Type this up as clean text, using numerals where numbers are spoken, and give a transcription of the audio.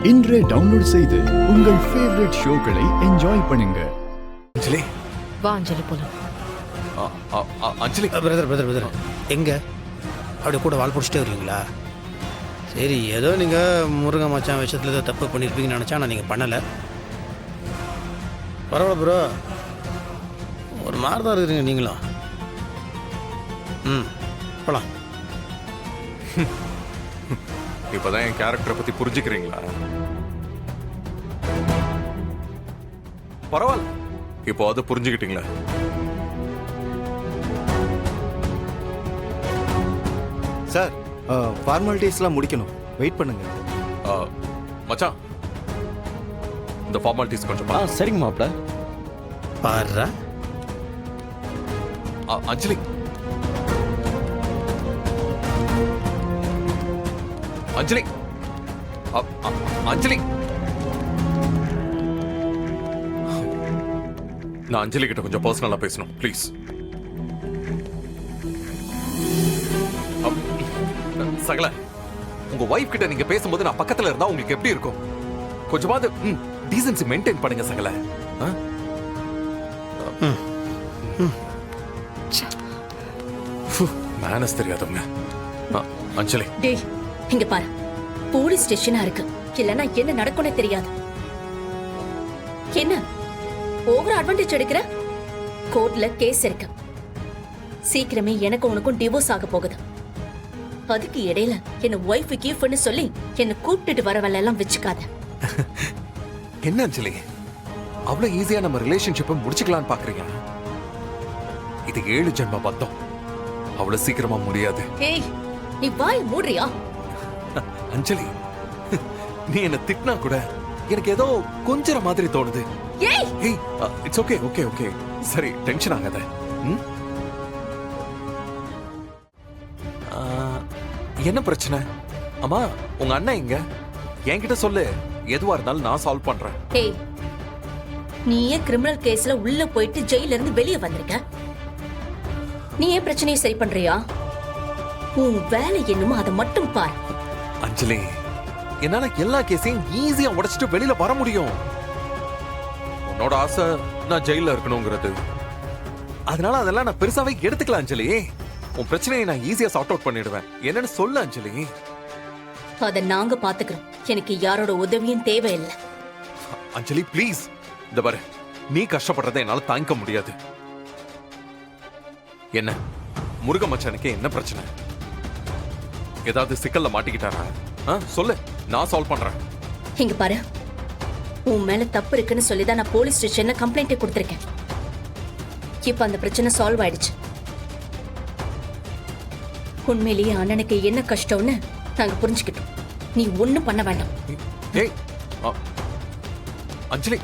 இன்றே டவுன்லோட் செய்து உங்கள் ஃபேவரட் ஷோக்களை என்ஜாய் பண்ணுங்க. அஞ்சலி, வா அஞ்சலி போலாம். அஞ்சலி பிரதர் எங்க அப்படி கூட வால் பிடிச்சிட்டே இருக்கீங்களா? சரி, ஏதோ நீங்கள் முருகன் மச்சான் விஷயத்தில் ஏதோ தப்பு பண்ணியிருப்பீங்கன்னு நினச்சா நான் நீங்கள் பண்ணலை. பரவாயில்ல ப்ரோ, ஒரு மாதிரி தான் இருக்கிறீங்க நீங்களும். போகலாம். இப்போதான் என் கேரக்டரை பற்றி புரிஞ்சுக்கிறீங்களா? பரவாயில்ல, இப்போ அது புரிஞ்சுக்கிட்டீங்களா? சார், ஃபார்மாலிட்டிஸ்லாம் முடிக்கணும், வெயிட் பண்ணுங்க. மச்சான், இந்த ஃபார்மாலிட்டிஸ் கொஞ்சம் சரிங்க மாப்ள. பாருடா அஞ்சலி, அஞ்சலி, அஞ்சலி, நான் அஞ்சலி கிட்ட கொஞ்சம் பர்சனலா பேசணும், ப்ளீஸ். சகல, உங்க வைஃப் கிட்ட நீங்க பேசும்போது நான் பக்கத்துல இருந்தா உங்களுக்கு எப்படி இருக்கும்? கொஞ்சமாவது டீசன்சி மெயின்டைன் பண்ணுங்க சகல. மேனஸ் தெரியாதவங்க. அஞ்சலி, டேய் இங்க பாரு, போலீஸ் ஸ்டேஷனா இருக்கு, இல்லனா என்ன நடக்கும்னே தெரியாது. என்ன ஓவர் அட்வான்டேஜ் எடுக்கிற? கோர்ட்ல கேஸ் இருக்கு, சீக்கிரமே எனக்கு உனக்கும் டிவோர்ஸ் ஆக போகுது. அதுக்கு இடையில என்ன ஒய்ஃபு கீஃப்னு சொல்லி என்ன கூப்பிட்டுட்டு வர வேலை எல்லாம் வச்சுக்காத. என்ன அஞ்சலி, அவ்வளவு ஈஸியா நம்ம ரிலேஷன்ஷிப்பை முடிச்சுக்கலாம்னு பாக்குறீங்க? இது 7 ஜென்ம பந்தம், அவ்வளவு சீக்கிரமா முடியாது. ஏய், நீ வாய் மூடுறியா? அஞ்சலி, நீ என்ன திட்டினா கூட எனக்கு ஏதோ கொஞ்சற மாதிரி தோணுது. ஏய், இட்ஸ் ஓகே, ஓகே, ஓகே, சரி, டென்ஷன் ஆகாத. என்ன பிரச்சனை? அம்மா, உங்க அண்ணன் எங்க? என்கிட்ட சொல்லு, எதுவா இருந்தாலும் நான் சால்வ் பண்றேன். ஏய், நீயே கிரிமினல் கேஸ்ல உள்ள போயிட்டு ஜெயில இருந்து வெளியே வந்திருக்க, நீ ஏன் பிரச்சனையை சரி பண்றியா? உன் வேலை என்னமோ அதை மட்டும் பார். அஞ்சலி, என்னால எல்லா கேஸையும் ஈஸியா உடைச்சிட்டு வெளியில வர முடியும். உன்னோட ஆசை நான் ஜெயில இருக்கணுங்கிறது, அதனால அதெல்லாம் நான் பெருசாவே எடுத்துக்கலாம். அஞ்சலி, உன் பிரச்சனையை நான் ஈஸியா சார்ட் அவுட் பண்ணிடுவேன். என்னன்னு சொல்லு அஞ்சலி. அத நாங்க பாத்துக்கிறோம், எனக்கு யாரோட உதவியும் தேவையில்லை. அஞ்சலி ப்ளீஸ், இந்த பாரு, நீ கஷ்டப்படுறதை என்னால தாங்கிக்க முடியாது. என்ன முருக மச்சானுக்கு என்ன பிரச்சனை? ஏதாவது சிக்கல்ல மாட்டிக்கிட்டாரா? சொல்லு, நான் சால்வ் பண்றேன். இங்க பாரு, உன் மேல தப்பு இருக்குன்னு சொல்லிதான் நான் போலீஸ் ஸ்டேஷன்ல கம்ப்ளைண்ட் கொடுத்திருக்கேன். இப்ப அந்த பிரச்சனை சால்வ் ஆயிடுச்சு. உண்மையிலேயே அண்ணனுக்கு என்ன கஷ்டம்னு நாங்க புரிஞ்சுக்கிட்டோம். நீ ஒண்ணும் பண்ண வேண்டாம். ஏய் அஞ்சலி,